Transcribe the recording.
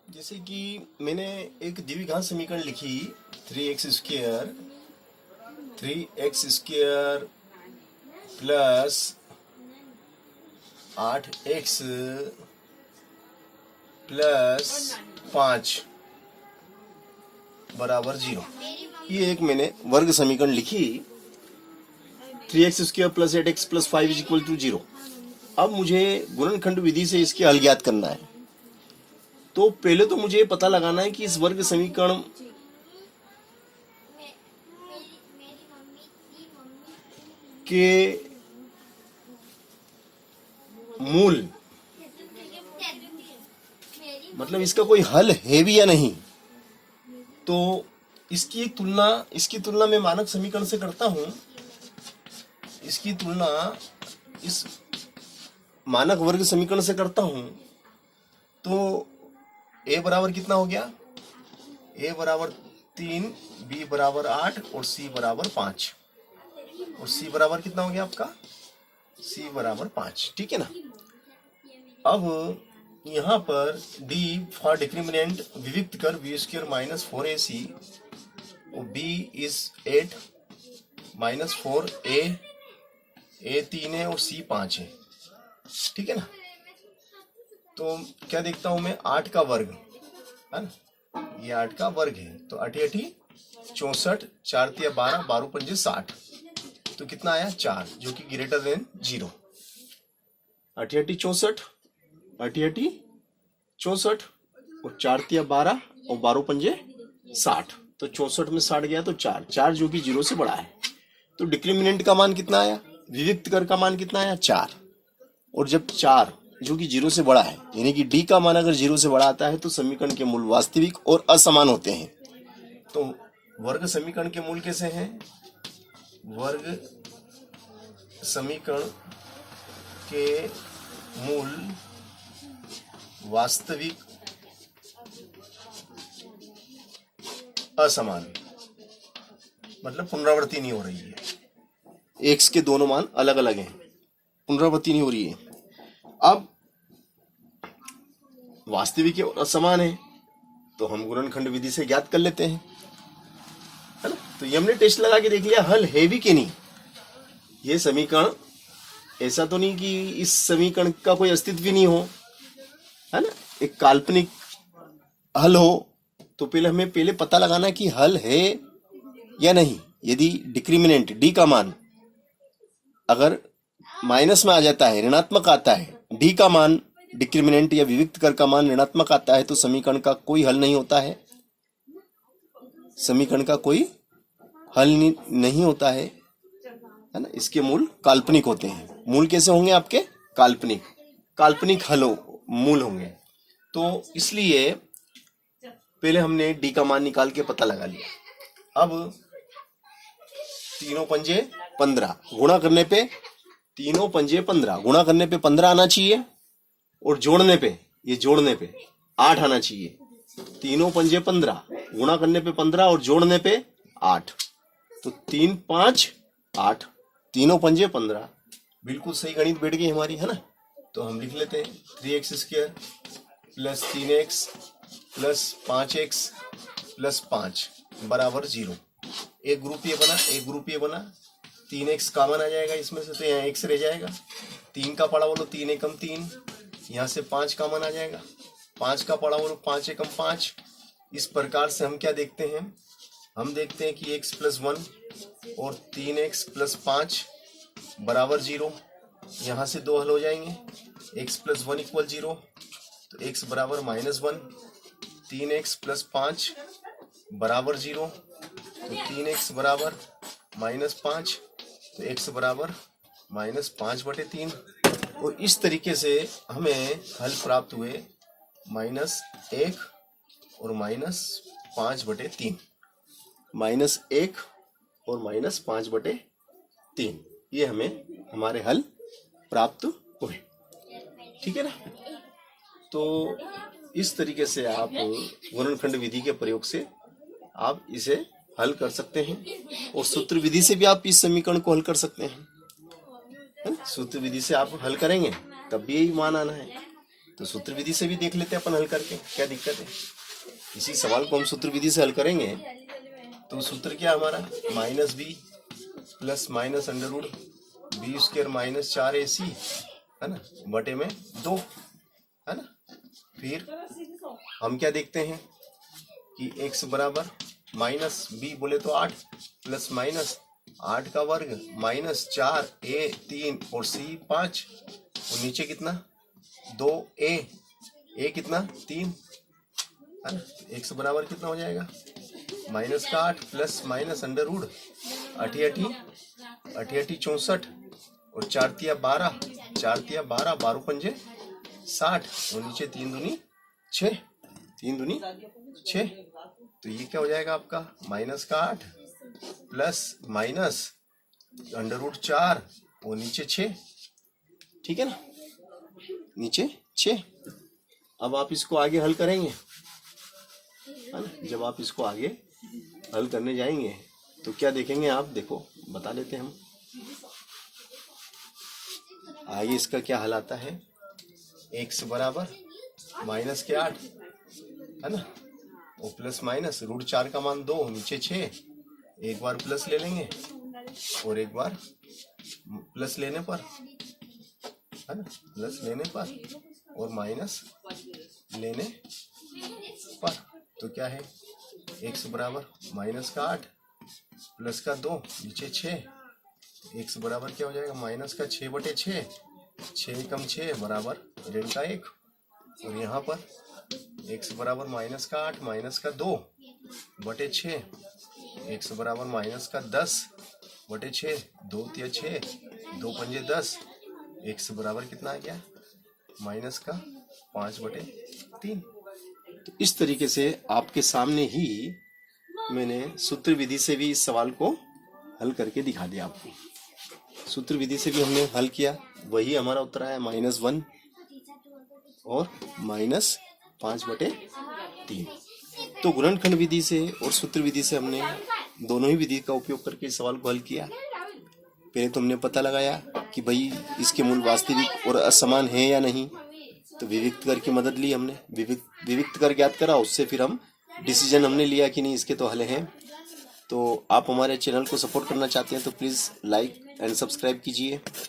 जैसे कि मैंने एक द्विघात समीकरण लिखी 3x² 3x² plus 8x plus 5 बराबर 0। ये एक मैंने वर्ग समीकरण लिखी 3x² plus 8x plus 5 is equal to 0। अब मुझे गुणनखंड विधि से इसके हल ज्ञात करना है। तो पहले तो मुझे पता लगाना है कि इस वर्ग समीकरण के मूल मतलब इसका कोई हल है भी या नहीं। तो इसकी तुलना मैं मानक समीकरण से करता हूं। इसकी तुलना इस मानक वर्ग समीकरण से करता हूं तो a बराबर कितना हो गया? a बराबर 3, b बराबर 8 और c बराबर 5। और c बराबर कितना हो गया आपका? c बराबर 5। ठीक है ना। अब यहाँ पर d फॉर डिक्रिमिनेंट विविक्त कर b² माइनस 4ac और b is 8 minus 4a, a 3 है और c 5 है। ठीक है ना। तो क्या देखता हूं मैं? 8 का वर्ग है ना, ये 8 का वर्ग है। तो 8 8 64, 4 3 12, 12 5 60। तो कितना आया? 4, जो कि ग्रेटर देन 0। 8 8 64, 8 8 64 और 4 3 12 और 12 5 60। तो 64 में 60 गया तो 4 4, जो कि 0 से बड़ा है। तो डिक्रिमिनेंट का मान कितना आया? विविक्त कर का मान कितना आया? 4। और जब 4 जो कि 0 से बड़ा है, यानी कि d का मान अगर 0 से बड़ा आता है तो समीकरण के मूल वास्तविक और असमान होते हैं। तो वर्ग समीकरण के मूल कैसे हैं? वर्ग समीकरण के मूल वास्तविक असमान, मतलब पुनरावृत्ति नहीं हो रही है। x के दोनों मान अलग अलग हैं, पुनरावृत्ति नहीं हो रही है। अब वास्तविक और असमान है तो हम गुणनखंड विधि से ज्ञात कर लेते हैं, है ना। तो ये हमने टेस्ट लगा के देख लिया हल है भी कि नहीं। ये समीकरण ऐसा तो नहीं कि इस समीकरण का कोई अस्तित्व भी नहीं हो, है ना, एक काल्पनिक हल हो। तो हमें पहले पता लगाना कि हल है या नहीं। यदि डिक्रिमिनेंट d का मान अगर माइनस में आ जाता है, ऋणात्मक आता है, d का मान डिक्रिमिनेंट या विविक्त कर का मान ऋणात्मक आता है तो समीकरण का कोई हल नहीं होता है। समीकरण का कोई हल नहीं होता है ना। इसके मूल काल्पनिक होते हैं। मूल कैसे होंगे आपके? काल्पनिक, काल्पनिक मूल होंगे। तो इसलिए पहले हमने d का मान निकाल के पता लगा लिया। अब 3 पंजे 15 गुणा करने पे 3 पंजे 15 गुणा करने पे 15 आना चाहिए और जोड़ने पे 8 आना चाहिए। 3 पंजे 15 गुणा करने पे 15 और जोड़ने पे 8। तो 3 5 8, 3 पंजे 15। बिल्कुल सही गणित बैठ गई हमारी, है ना। तो हम लिख लेते हैं 3x² plus 3x plus 5x plus 5 बराबर 0। एक ग्रुप ये बना, एक ग्रुप ये बना। 3x कॉमन आ जाएगा इसमें से, तो यहाँ x रह जाएगा। 3 का पड़ा बोलो 3 एकम 3, यहाँ से 5 कॉमन आ जाएगा। 5 का पड़ा बोलो 5 एकम 5। इस प्रकार से हम क्या देखते हैं? हम देखते हैं कि x प्लस 1 और 3x प्लस 5 बराबर 0। यहाँ से 2 हल हो जाएंगे। x प्लस 1 इक्वल 0, तो x बराबर -1। 3x प्लस 5 बराबर 0, तो 3x बराबर -5, तो x बराबर -5/3। और इस तरीके से हमें हल प्राप्त हुए -1 और -5/3, -1 और -5/3। ये हमें हमारे हल प्राप्त हुए। ठीक है ना। तो इस तरीके से आप गुणनखंड विधि के प्रयोग से आप इसे हल कर सकते हैं और सूत्र विधि से भी आप इस समीकरण को हल कर सकते हैं। सूत्र विधि से आप हल करेंगे तब भी यही मान आना है। तो सूत्र विधि से भी देख लेते हैं अपन हल करके, क्या दिक्कत है। इसी सवाल को हम सूत्र विधि से हल करेंगे। तो सूत्र क्या हमारा, minus B plus minus under root B square minus 4ac है ना, बटे में 2 है ना। फिर हम क्या देखते हैं कि x बराबर माइनस बी बोले तो 8 प्लस माइनस 8 का वर्ग माइनस 4 a 3 और c 5 और नीचे कितना 2a, a कितना 3 है ना। x बराबर कितना हो जाएगा माइनस का 8 प्लस माइनस अंडर रूट 8 8 64 और 4 तिया 12 4 तिया 12 12 पंजे 60 और नीचे 3 दूनी 6 3 दूनी 6। तो ये क्या हो जाएगा आपका माइनस का 8 प्लस माइनस अंडर रूट 4 और नीचे 6, ठीक है ना, नीचे 6। अब आप इसको आगे हल करेंगे है ना। जब आप इसको आगे हल करने जाएंगे तो क्या देखेंगे आप, देखो बता देते हैं हम आगे इसका क्या हल आता है। x बराबर माइनस के 8 है ना, और प्लस माइनस रूट 4 का मान 2 नीचे 6, एक बार प्लस ले लेंगे और एक बार प्लस लेने पर है ना, प्लस लेने पर और माइनस लेने पर। तो क्या है x बराबर माइनस का 8 प्लस का 2 नीचे 6, x बराबर क्या हो जाएगा माइनस का 6 बटे 6, 6 कम 6 बराबर ऋण का 1। और यहाँ पर x बराबर माइनस का 8 माइनस का 2 बटे 6, x बराबर माइनस का 10 बटे 6, 2 तिया 6 2 पंजे 10, x बराबर कितना आ गया माइनस का 5 बटे 3। तो इस तरीके से आपके सामने ही मैंने सूत्र विधि से भी इस सवाल को हल करके दिखा दिया आपको। सूत्र विधि से भी हमने हल किया, वही हमारा उत्तर आया -1 और -5 बटे 3। तो गुणनखंड विधि से और सूत्र विधि से हमने दोनों ही विधि का उपयोग करके इस सवाल को हल किया। पहले तो हमने पता लगाया कि भाई इसके मूल वास्तविक और असमान है या नहीं, तो विविक्त कर की मदद ली हमने, विविक्त कर ज्ञात करा, उससे फिर हम डिसीजन हमने लिया कि नहीं इसके तो हल हैं। तो आप हमारे चैनल को सपोर्ट करना चाहते हैं तो प्लीज़ लाइक एंड सब्सक्राइब कीजिए।